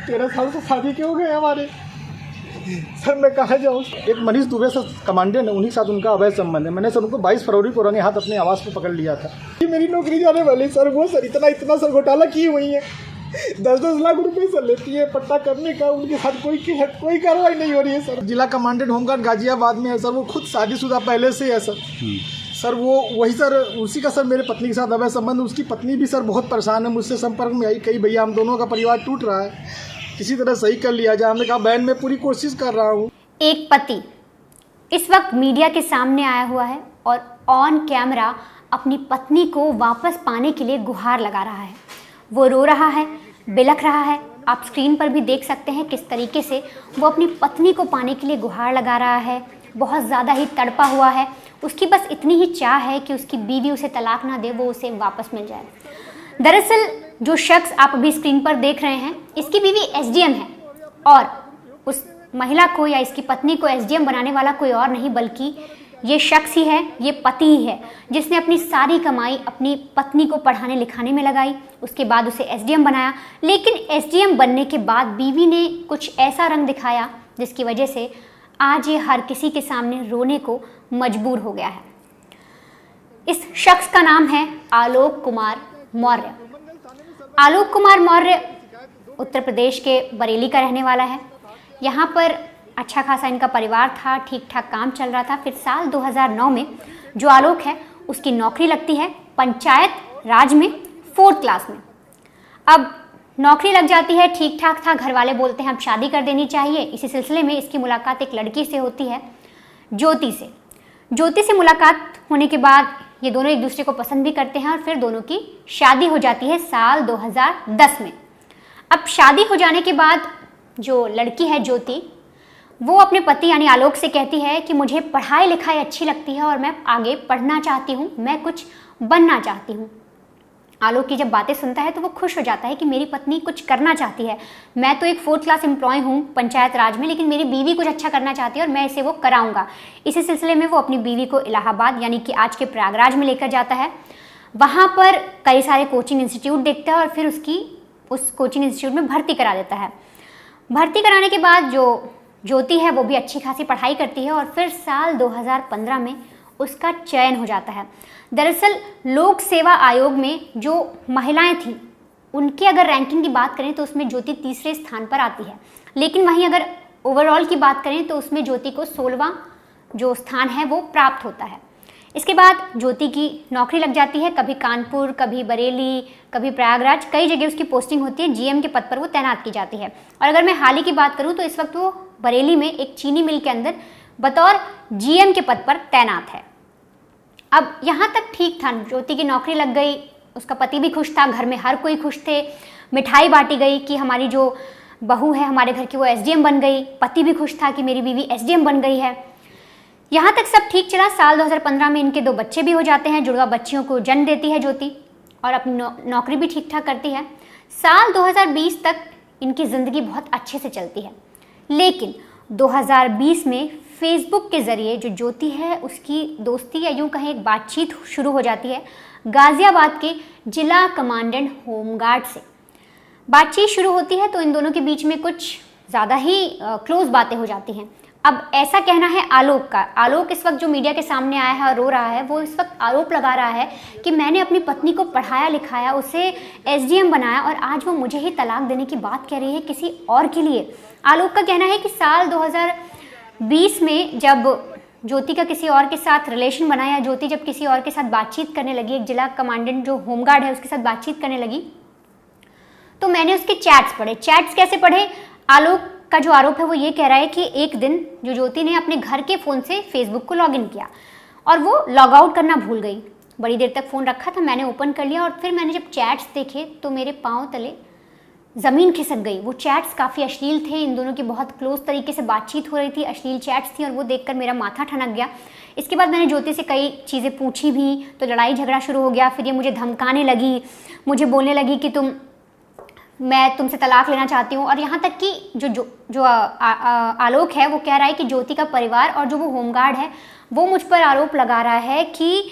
13 साल से शादी के हो गए हमारे। सर मैं कहाँ जाऊँ? एक मनीष दुबे सर कमांडेंट है, उन्हीं के साथ उनका अवैध संबंध है। मैंने सर उनको 22 फरवरी को रंगे हाथ अपने आवास पर पकड़ लिया था। ये मेरी नौकरी जाने वाली सर, वो सर इतना सर घोटाला की हुई है, 10-10 लाख रुपए सर लेती है पट्टा करने का, उनके साथ कोई कार्रवाई नहीं हो रही है सर। जिला कमांडेंट होमगार्ड गाजियाबाद में है सर, वो खुद शादीशुदा पहले से है सर वो वही सर, उसी का सर मेरे पत्नी के साथ अवैध संबंध। उसकी पत्नी भी सर बहुत परेशान है, मुझसे संपर्क में आई, कही भैया हम दोनों का परिवार टूट रहा है, किसी तरह सही कर लिया जाए। हमने कहा बहन मैं पूरी कोशिश कर रहा हूँ। एक पति इस वक्त मीडिया के सामने आया हुआ है और ऑन कैमरा अपनी पत्नी को वापस पाने के लिए गुहार लगा रहा है। वो रो रहा है, बिलख रहा है। आप स्क्रीन पर भी देख सकते हैं किस तरीके से वो अपनी पत्नी को पाने के लिए गुहार लगा रहा है। बहुत ज़्यादा ही तड़पा हुआ है। उसकी बस इतनी ही चाह है कि उसकी बीवी उसे तलाक ना दे, वो उसे वापस मिल जाए। दरअसल जो शख्स आप अभी स्क्रीन पर देख रहे हैं, इसकी बीवी एसडीएम है और उस महिला को या इसकी पत्नी को एसडीएम बनाने वाला कोई और नहीं बल्कि ये शख्स ही है, ये पति ही है, जिसने अपनी सारी कमाई अपनी पत्नी को पढ़ाने लिखाने में लगाई। उसके बाद उसे एसडीएम बनाया, लेकिन एसडीएम बनने के बाद बीवी ने कुछ ऐसा रंग दिखाया जिसकी वजह से आज ये हर किसी के सामने रोने को मजबूर हो गया है। इस शख्स का नाम है आलोक कुमार मौर्य। आलोक कुमार मौर्य उत्तर प्रदेश के बरेली का रहने वाला है। यहाँ पर अच्छा खासा इनका परिवार था, ठीक ठाक काम चल रहा था। फिर साल 2009 में जो आलोक है उसकी नौकरी लगती है पंचायत राज में 4th क्लास में। अब नौकरी लग जाती है, ठीक ठाक था, घर वाले बोलते हैं अब शादी कर देनी चाहिए। इसी सिलसिले में इसकी मुलाकात एक लड़की से होती है, ज्योति से। ज्योति से मुलाकात होने के बाद ये दोनों एक दूसरे को पसंद भी करते हैं और फिर दोनों की शादी हो जाती है साल 2010 में। अब शादी हो जाने के बाद जो लड़की है ज्योति, वो अपने पति यानी आलोक से कहती है कि मुझे पढ़ाई लिखाई अच्छी लगती है और मैं आगे पढ़ना चाहती हूँ, मैं कुछ बनना चाहती हूँ। आलोक की जब बातें सुनता है तो वो खुश हो जाता है कि मेरी पत्नी कुछ करना चाहती है। मैं तो एक 4th क्लास एम्प्लॉय हूँ पंचायत राज में, लेकिन मेरी बीवी कुछ अच्छा करना चाहती है और मैं इसे वो कराऊंगा। इसी सिलसिले में वो अपनी बीवी को इलाहाबाद यानी कि आज के प्रयागराज में लेकर जाता है। वहाँ पर कई सारे कोचिंग इंस्टीट्यूट देखता है और फिर उस कोचिंग इंस्टीट्यूट में भर्ती करा देता है। भर्ती कराने के बाद जो ज्योति है वो भी अच्छी खासी पढ़ाई करती है और फिर साल 2015 में उसका चयन हो जाता है। दरअसल लोक सेवा आयोग में जो महिलाएं थीं उनकी अगर रैंकिंग की बात करें तो उसमें ज्योति 3रे स्थान पर आती है, लेकिन वहीं अगर ओवरऑल की बात करें तो उसमें ज्योति को 16वां जो स्थान है वो प्राप्त होता है। इसके बाद ज्योति की नौकरी लग जाती है, कभी कानपुर, कभी बरेली, कभी प्रयागराज, कई जगह उसकी पोस्टिंग होती है। जीएम के पद पर वो तैनात की जाती है। और अगर मैं हाल ही की बात करूं तो इस वक्त वो बरेली में एक चीनी मिल के अंदर बतौर जीएम के पद पर तैनात है। अब यहाँ तक ठीक था, ज्योति की नौकरी लग गई, उसका पति भी खुश था, घर में हर कोई खुश थे, मिठाई बांटी गई कि हमारी जो बहू है हमारे घर की वो एसडीएम बन गई, पति भी खुश था कि मेरी बीवी एसडीएम बन गई है। यहाँ तक सब ठीक चला। साल 2015 में इनके 2 बच्चे भी हो जाते हैं, जुड़वा बच्चियों को जन्म देती है ज्योति और अपनी नौकरी भी ठीक ठाक करती है। साल 2020 तक इनकी ज़िंदगी बहुत अच्छे से चलती है, लेकिन 2020 में फेसबुक के ज़रिए जो ज्योति है उसकी दोस्ती या यूँ कहें एक बातचीत शुरू हो जाती है गाज़ियाबाद के जिला कमांडेंट होमगार्ड से। बातचीत शुरू होती है तो इन दोनों के बीच में कुछ ज़्यादा ही क्लोज बातें हो जाती हैं। अब ऐसा कहना है आलोक का। आलोक इस वक्त जो मीडिया के सामने आया है और रो रहा है, वो इस वक्त आरोप लगा रहा है कि मैंने अपनी पत्नी को पढ़ाया लिखाया, उसे एसडीएम बनाया और आज वो मुझे ही तलाक देने की बात कह रही है किसी और के लिए। आलोक का कहना है कि साल 2020 में जब ज्योति का किसी और के साथ रिलेशन बना या ज्योति जब किसी और के साथ बातचीत करने लगी, एक जिला कमांडेंट जो होमगार्ड है उसके साथ बातचीत करने लगी, तो मैंने उसके चैट्स पढ़े। चैट्स कैसे पढ़े? आलोक का जो आरोप है वो ये कह रहा है कि एक दिन जो ज्योति ने अपने घर के फ़ोन से फेसबुक को लॉगिन किया और वो लॉग आउट करना भूल गई। बड़ी देर तक फ़ोन रखा था, मैंने ओपन कर लिया और फिर मैंने जब चैट्स देखे तो मेरे पाँव तले ज़मीन खिसक गई। वो चैट्स काफ़ी अश्लील थे, इन दोनों की बहुत क्लोज तरीके से बातचीत हो रही थी, अश्लील चैट्स थी और वो देखकर मेरा माथा ठनक गया। इसके बाद मैंने ज्योति से कई चीज़ें पूछी भी तो लड़ाई झगड़ा शुरू हो गया। फिर ये मुझे धमकाने लगी, मुझे बोलने लगी कि मैं तुमसे तलाक लेना चाहती हूँ। और यहाँ तक कि आलोक है वो कह रहा है कि ज्योति का परिवार और जो वो होमगार्ड है वो मुझ पर आरोप लगा रहा है कि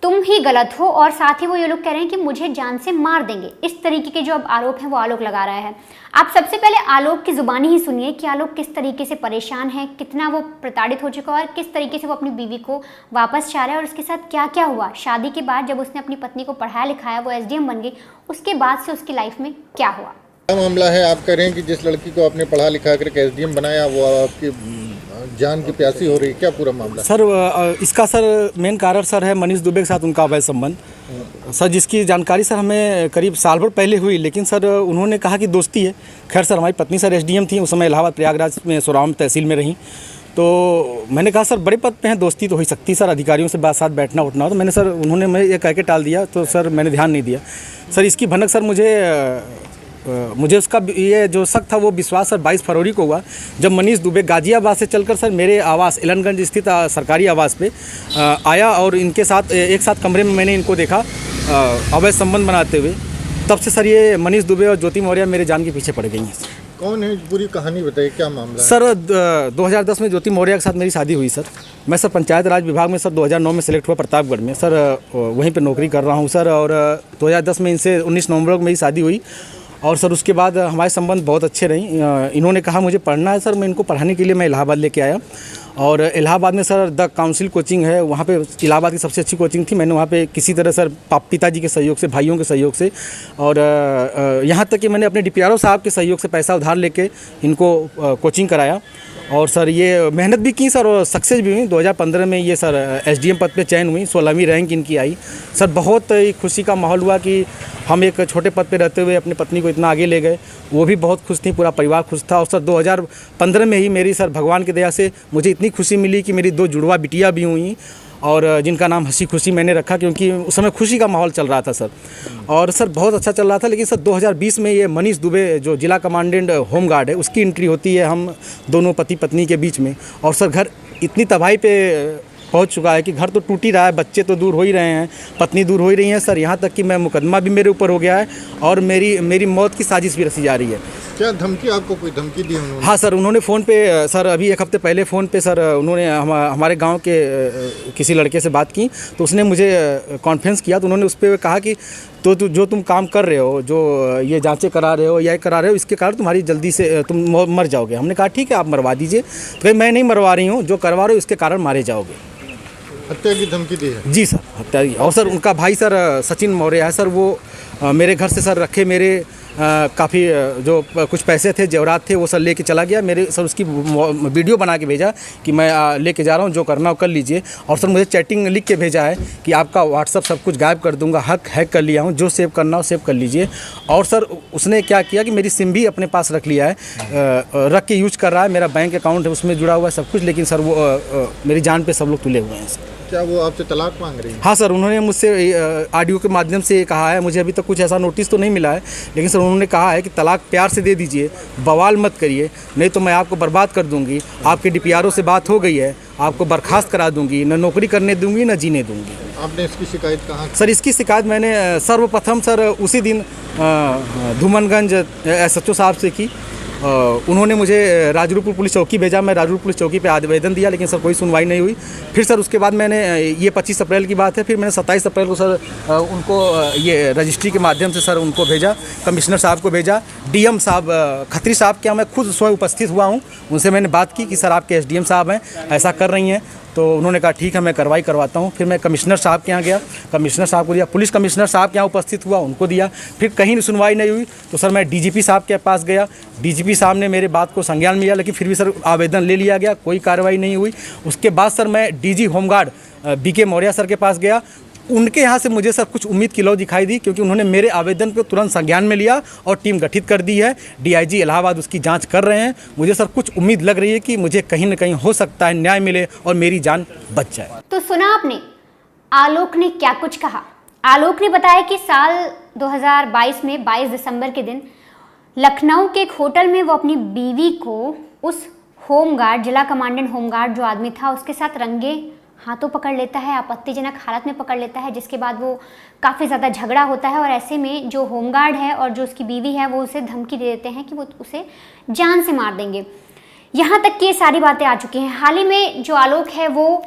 तुम ही गलत हो, और साथ ही वो ये लोग कह रहे हैं कि मुझे जान से मार देंगे। इस तरीके के जो अब आरोप हैं वो आलोक लगा रहा है। आप सबसे पहले आलोक की जुबानी ही सुनिए कि आलोक किस तरीके से परेशान है, कितना वो प्रताड़ित हो चुका है और किस तरीके से वो अपनी बीवी को वापस चाह रहा है, और उसके साथ क्या क्या हुआ शादी के बाद जब उसने अपनी पत्नी को पढ़ाया लिखाया, वो एसडीएम बन गई, उसके बाद से उसकी लाइफ में क्या हुआ। क्या मामला है? आप कह रहे हैं कि जिस लड़की को आपने पढ़ा लिखा कर एसडीएम बनाया वो आपकी जान की प्यासी हो रही है, क्या पूरा मामला? सर इसका सर मेन कारण सर है मनीष दुबे के साथ उनका अवैध संबंध सर, जिसकी जानकारी सर हमें करीब साल भर पहले हुई, लेकिन सर उन्होंने कहा कि दोस्ती है। खैर सर हमारी पत्नी सर एसडीएम थी, उस समय इलाहाबाद प्रयागराज में सोराम तहसील में रहीं, तो मैंने कहा सर बड़े पद पे हैं, दोस्ती तो हो ही सकती सर, अधिकारियों से बात साथ बैठना उठना हो, तो मैंने सर उन्होंने मैं ये कह के टाल दिया, तो सर मैंने ध्यान नहीं दिया। सर इसकी भनक सर मुझे उसका ये जो शक था वो विश्वास सर 22 फरवरी को हुआ, जब मनीष दुबे गाजियाबाद से चलकर सर मेरे आवास एलनगंज स्थित सरकारी आवास पे आया और इनके साथ एक साथ कमरे में मैंने इनको देखा अवैध संबंध बनाते हुए। तब से सर ये मनीष दुबे और ज्योति मौर्य मेरे जान के पीछे पड़ गई हैं। कौन है? पूरी कहानी बताइए, क्या मामला है? सर 2010 में ज्योति मौर्य के साथ मेरी शादी हुई सर। मैं सर पंचायत राज विभाग में सर 2009 में सेलेक्ट हुआ प्रतापगढ़ में सर, वहीं पे नौकरी कर रहा हूँ सर, और 2010 में इनसे 19 नवंबर को मेरी शादी हुई, और सर उसके बाद हमारे संबंध बहुत अच्छे रहे। इन्होंने कहा मुझे पढ़ना है सर, मैं इनको पढ़ाने के लिए मैं इलाहाबाद लेके आया, और इलाहाबाद में सर द काउंसिल कोचिंग है, वहाँ पे इलाहाबाद की सबसे अच्छी कोचिंग थी। मैंने वहाँ पे किसी तरह सर पिताजी के सहयोग से, भाइयों के सहयोग से, और यहाँ तक कि मैंने अपने डीपीआरओ साहब के सहयोग से पैसा उधार लेके इनको कोचिंग कराया, और सर ये मेहनत भी की सर और सक्सेस भी हुई। 2015 में ये सर एसडीएम पद पे चयन हुई, 16वीं रैंक इनकी आई सर। बहुत ही खुशी का माहौल हुआ कि हम एक छोटे पद पे रहते हुए अपनी पत्नी को इतना आगे ले गए, वो भी बहुत खुश थी, पूरा परिवार खुश था। और सर 2015 में ही मेरी सर भगवान की दया से मुझे इतनी खुशी मिली कि मेरी 2 जुड़वा बिटिया भी हुई, और जिनका नाम हंसी खुशी मैंने रखा, क्योंकि उस समय खुशी का माहौल चल रहा था सर, और सर बहुत अच्छा चल रहा था। लेकिन सर 2020 में ये मनीष दुबे जो जिला कमांडेंट होमगार्ड है उसकी एंट्री होती है हम दोनों पति पत्नी के बीच में, और सर घर इतनी तबाही पे पहुंच चुका है कि घर तो टूट ही रहा है, बच्चे तो दूर हो ही रहे हैं, पत्नी दूर हो ही रही है सर, यहाँ तक कि मैं मुकदमा भी मेरे ऊपर हो गया है, और मेरी मौत की साजिश भी रची जा रही है। क्या धमकी, आपको कोई धमकी दी उन्होंने? हाँ सर, उन्होंने फ़ोन पे सर अभी 1 हफ्ते पहले फ़ोन पे सर उन्होंने हमारे गांव के किसी लड़के से बात की, तो उसने मुझे कॉन्फ्रेंस किया, तो उन्होंने उस पर कहा कि तो जो तुम काम कर रहे हो, जो ये जांचें करा रहे हो या करा रहे हो, इसके कारण तुम्हारी जल्दी से तुम मर जाओगे। हमने कहा ठीक है आप मरवा दीजिए, तो मैं नहीं मरवा रही हूँ, जो करवा रहे हो इसके कारण मारे जाओगे। हत्या की धमकी दी है? जी सर, हत्या की। और सर उनका भाई सर सचिन मौर्य है सर, वो मेरे घर से सर रखे मेरे काफ़ी जो कुछ पैसे थे, जेवरात थे, वो सर लेके चला गया मेरे सर। उसकी वीडियो बना के भेजा कि मैं लेके जा रहा हूँ, जो करना हो कर लीजिए। और सर मुझे चैटिंग लिख के भेजा है कि आपका व्हाट्सअप सब कुछ गायब कर दूंगा, हैक कर लिया हूँ, जो सेव करना हो सेव कर लीजिए। और सर उसने क्या किया कि मेरी सिम भी अपने पास रख लिया है, रख के यूज कर रहा है, मेरा बैंक अकाउंट है उसमें जुड़ा हुआ है सब कुछ, लेकिन सर वो मेरी जान पे सब लोग तुले हुए हैं सर। क्या वो आपसे तलाक मांग रही है? हाँ सर, उन्होंने मुझसे ऑडियो के माध्यम से कहा है, मुझे अभी तक कुछ ऐसा नोटिस तो नहीं मिला है, लेकिन सर उन्होंने कहा है कि तलाक प्यार से दे दीजिए, बवाल मत करिए, नहीं तो मैं आपको बर्बाद कर दूंगी। आपके डीपीआरओ से बात हो गई है, आपको बर्खास्त करा दूंगी, न नौकरी करने दूंगी न जीने दूंगी। आपने इसकी शिकायत कहाँ? सर इसकी शिकायत मैंने सर्वप्रथम सर उसी दिन धूमनगंज SHO साहब से की। उन्होंने मुझे राजरूपुर पुलिस चौकी भेजा, मैं राजरूपुर पुलिस चौकी पे आवेदन दिया, लेकिन सर कोई सुनवाई नहीं हुई। फिर सर उसके बाद मैंने ये 25 अप्रैल की बात है, फिर मैंने 27 अप्रैल को सर उनको ये रजिस्ट्री के माध्यम से सर उनको भेजा, कमिश्नर साहब को भेजा, DM साहब खत्री साहब के यहाँ मैं खुद स्वयं उपस्थित हुआ हूँ, उनसे मैंने बात की कि सर आपके SDM साहब हैं ऐसा कर रही हैं, तो उन्होंने कहा ठीक है मैं कार्रवाई करवाता हूँ। फिर मैं कमिश्नर साहब के यहाँ गया, कमिश्नर साहब को दिया, पुलिस कमिश्नर साहब के यहाँ उपस्थित हुआ, उनको दिया। फिर कहीं सुनवाई नहीं हुई तो सर मैं DGP साहब के पास गया, DGP साहब ने मेरे बात को संज्ञान में लिया, लेकिन फिर भी सर आवेदन ले लिया गया, कोई कार्रवाई नहीं हुई। उसके बाद सर मैं DG home guard BK Maurya sir के पास गया, उनके यहाँ से मुझे सर कुछ उम्मीद की लौ दिखाई दी, क्योंकि उन्होंने मेरे आवेदन को तुरंत संज्ञान में लिया और टीम गठित कर दी है। DIG इलाहाबाद उसकी जांच कर रहे हैं। मुझे सर कुछ उम्मीद लग रही है कि मुझे कहीं न कहीं हो सकता है न्याय मिले और मेरी जान बच जाए। तो सुना आपने आलोक ने क्या कुछ कहा। आलोक ने बताया कि साल 2022 में 22 दिसंबर के दिन लखनऊ के एक होटल में वो अपनी बीवी को उस होमगार्ड, जिला कमांडेंट होमगार्ड जो आदमी था, उसके साथ रंगे हाथों पकड़ लेता है, आपत्तिजनक हालत में पकड़ लेता है, जिसके बाद वो काफ़ी ज़्यादा झगड़ा होता है। और ऐसे में जो होमगार्ड है और जो उसकी बीवी है वो उसे धमकी दे देते हैं कि वो उसे जान से मार देंगे। यहाँ तक कि ये सारी बातें आ चुकी हैं। हाल ही में जो आलोक है वो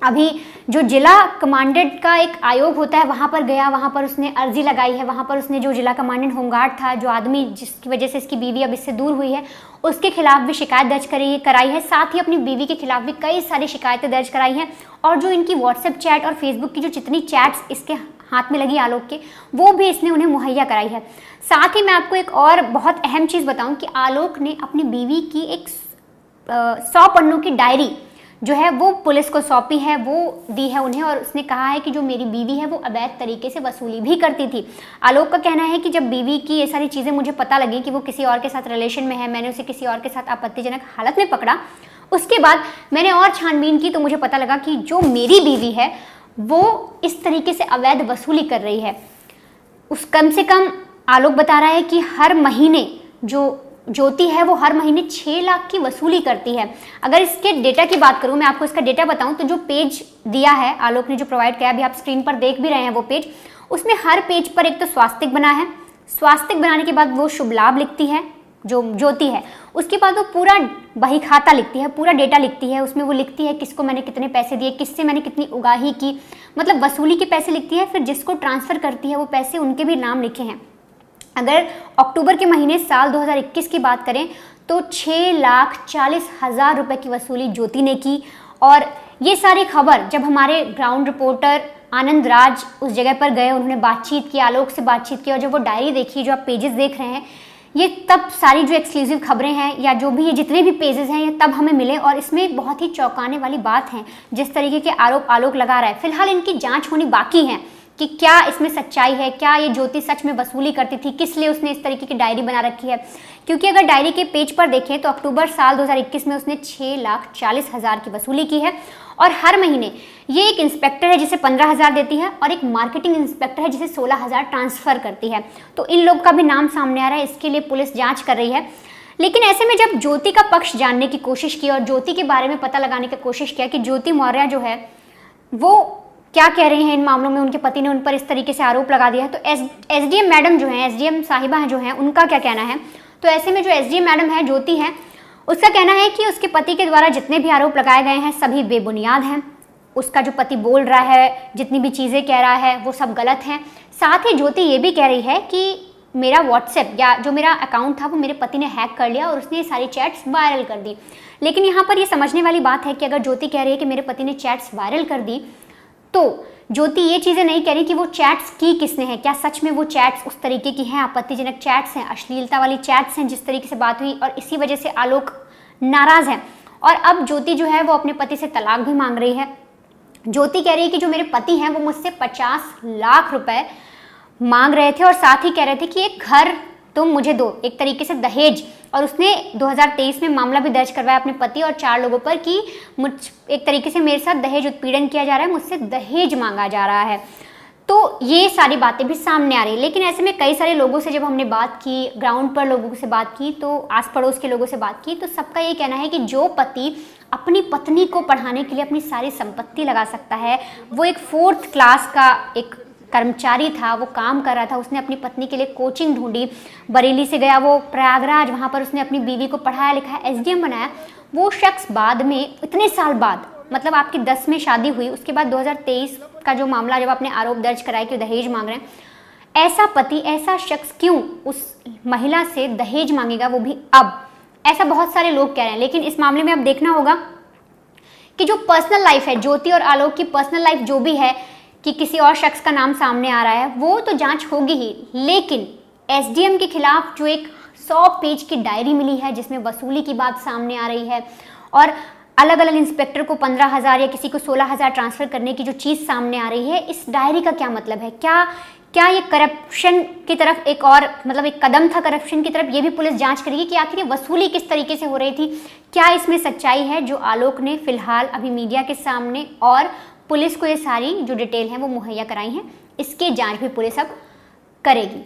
अभी जो जिला कमांडेंट का एक आयोग होता है वहाँ पर गया, वहाँ पर उसने अर्जी लगाई है, वहाँ पर उसने जो जिला कमांडेंट होमगार्ड था, जो आदमी जिसकी वजह से इसकी बीवी अब इससे दूर हुई है, उसके खिलाफ भी शिकायत दर्ज कराई है। साथ ही अपनी बीवी के खिलाफ भी कई सारी शिकायतें दर्ज कराई हैं। और जो इनकी व्हाट्सएप चैट और फेसबुक की जो जितनी चैट्स इसके हाथ में लगी आलोक के, वो भी इसने उन्हें मुहैया कराई है। साथ ही मैं आपको एक और बहुत अहम चीज़ बताऊँ कि आलोक ने अपनी बीवी की एक 100 पन्नों की डायरी जो है वो पुलिस को सौंपी है, वो दी है उन्हें, और उसने कहा है कि जो मेरी बीवी है वो अवैध तरीके से वसूली भी करती थी। आलोक का कहना है कि जब बीवी की ये सारी चीज़ें मुझे पता लगी कि वो किसी और के साथ रिलेशन में है, मैंने उसे किसी और के साथ आपत्तिजनक हालत में पकड़ा, उसके बाद मैंने और छानबीन की तो मुझे पता लगा कि जो मेरी बीवी है वो इस तरीके से अवैध वसूली कर रही है। उस कम से कम आलोक बता रहा है कि हर महीने जो ज्योति है वो हर महीने 6 लाख की वसूली करती है। अगर इसके डेटा की बात करूं, मैं आपको इसका डेटा बताऊं तो जो पेज दिया है आलोक ने, जो प्रोवाइड किया, अभी आप स्क्रीन पर देख भी रहे हैं वो पेज, उसमें हर पेज पर एक तो स्वास्तिक बना है, स्वास्तिक बनाने के बाद वो शुभ लाभ लिखती है जो ज्योति है, उसके बाद वो पूरा बही खाता लिखती है, पूरा डेटा लिखती है, उसमें वो लिखती है किसको मैंने कितने पैसे दिए, किससे मैंने कितनी उगाही की, मतलब वसूली के पैसे लिखती है। फिर जिसको ट्रांसफ़र करती है वो पैसे, उनके भी नाम लिखे हैं। अगर अक्टूबर के महीने साल 2021 की बात करें तो 6,40,000 रुपए की वसूली ज्योति ने की। और ये सारी खबर जब हमारे ग्राउंड रिपोर्टर आनंद राज उस जगह पर गए, उन्होंने बातचीत की, आलोक से बातचीत की, और जब वो डायरी देखी, जो आप पेजेस देख रहे हैं, ये तब सारी जो एक्सक्लूसिव खबरें हैं या जो भी ये जितने भी पेजेस हैं, ये तब हमें मिले। और इसमें एक बहुत ही चौंकाने वाली बात है, जिस तरीके के आरोप आलोक लगा रहा है। फिलहाल इनकी जाँच होनी बाकी है कि क्या इसमें सच्चाई है, क्या ये ज्योति सच में वसूली करती थी, किस लिए उसने इस तरीके की डायरी बना रखी है। क्योंकि अगर डायरी के पेज पर देखें तो अक्टूबर साल 2021 में उसने 6,40,000 की वसूली की है। और हर महीने ये एक इंस्पेक्टर है जिसे 15,000 देती है, और एक मार्केटिंग इंस्पेक्टर है जिसे 16,000 ट्रांसफ़र करती है। तो इन लोग का भी नाम सामने आ रहा है, इसके लिए पुलिस जाँच कर रही है। लेकिन ऐसे में जब ज्योति का पक्ष जानने की कोशिश की और ज्योति के बारे में पता लगाने की कोशिश किया कि ज्योति मौर्य जो है वो क्या कह रही हैं इन मामलों में, उनके पति ने उन पर इस तरीके से आरोप लगा दिया है, तो एसडीएम मैडम जो हैं, एसडीएम साहिबा जो हैं, उनका क्या कहना है। तो ऐसे में जो एसडीएम मैडम है, ज्योति है, उसका कहना है कि उसके पति के द्वारा जितने भी आरोप लगाए गए हैं सभी बेबुनियाद हैं। उसका जो पति बोल रहा है, जितनी भी चीज़ें कह रहा है, वो सब गलत हैं। साथ ही ज्योति ये भी कह रही है कि मेरा व्हाट्सएप या जो मेरा अकाउंट था वो मेरे पति ने हैक कर लिया और उसने ये सारी चैट्स वायरल कर दी। लेकिन यहाँ पर ये समझने वाली बात है कि अगर ज्योति कह रही है कि मेरे पति ने चैट्स वायरल कर दी, तो ज्योति ये चीज़ें नहीं कह रही कि वो चैट्स की किसने हैं, क्या सच में वो चैट्स उस तरीके की हैं, आपत्तिजनक चैट्स हैं, अश्लीलता वाली चैट्स हैं जिस तरीके से बात हुई, और इसी वजह से आलोक नाराज़ है। और अब ज्योति जो है वो अपने पति से तलाक भी मांग रही है। ज्योति कह रही है कि जो मेरे पति हैं वो मुझसे 50 लाख रुपए मांग रहे थे और साथ ही कह रहे थे कि एक घर तुम मुझे दो, एक तरीके से दहेज। और उसने 2023 में मामला भी दर्ज करवाया अपने पति और 4 लोगों पर कि मुझ एक तरीके से मेरे साथ दहेज उत्पीड़न किया जा रहा है, मुझसे दहेज मांगा जा रहा है। तो ये सारी बातें भी सामने आ रही है। लेकिन ऐसे में कई सारे लोगों से जब हमने बात की, ग्राउंड पर लोगों से बात की, तो आस पड़ोस के लोगों से बात की, तो सबका ये कहना है कि जो पति अपनी पत्नी को पढ़ाने के लिए अपनी सारी संपत्ति लगा सकता है, वो एक 4th क्लास का एक कर्मचारी था, वो काम कर रहा था, उसने अपनी पत्नी के लिए कोचिंग ढूंढी, बरेली से गया वो प्रयागराज, वहाँ पर उसने अपनी बीवी को पढ़ाया लिखाया, एसडीएम बनाया। वो शख्स बाद में इतने साल बाद, मतलब आपकी 10 में शादी हुई, उसके बाद 2023 का जो मामला जब आपने आरोप दर्ज कराया कि दहेज मांग रहे हैं, ऐसा पति, ऐसा शख्स क्यों उस महिला से दहेज मांगेगा, वो भी अब? ऐसा बहुत सारे लोग कह रहे हैं। लेकिन इस मामले में अब देखना होगा कि जो पर्सनल लाइफ है, ज्योति और आलोक की पर्सनल लाइफ जो भी है, कि किसी और शख्स का नाम सामने आ रहा है, वो तो जांच होगी ही। लेकिन एसडीएम के खिलाफ जो एक 100 पेज की डायरी मिली है जिसमें वसूली की बात सामने आ रही है और अलग अलग इंस्पेक्टर को 15,000 या किसी को 16,000 ट्रांसफ़र करने की जो चीज़ सामने आ रही है, इस डायरी का क्या मतलब है? क्या ये करप्शन की तरफ एक और मतलब एक कदम था करप्शन की तरफ? ये भी पुलिस जांच करेगी कि आखिर ये वसूली किस तरीके से हो रही थी, क्या इसमें सच्चाई है, जो आलोक ने फिलहाल अभी मीडिया के सामने और पुलिस को ये सारी जो डिटेल है वो मुहैया कराई हैं। इसकी जांच भी पुलिस अब करेगी।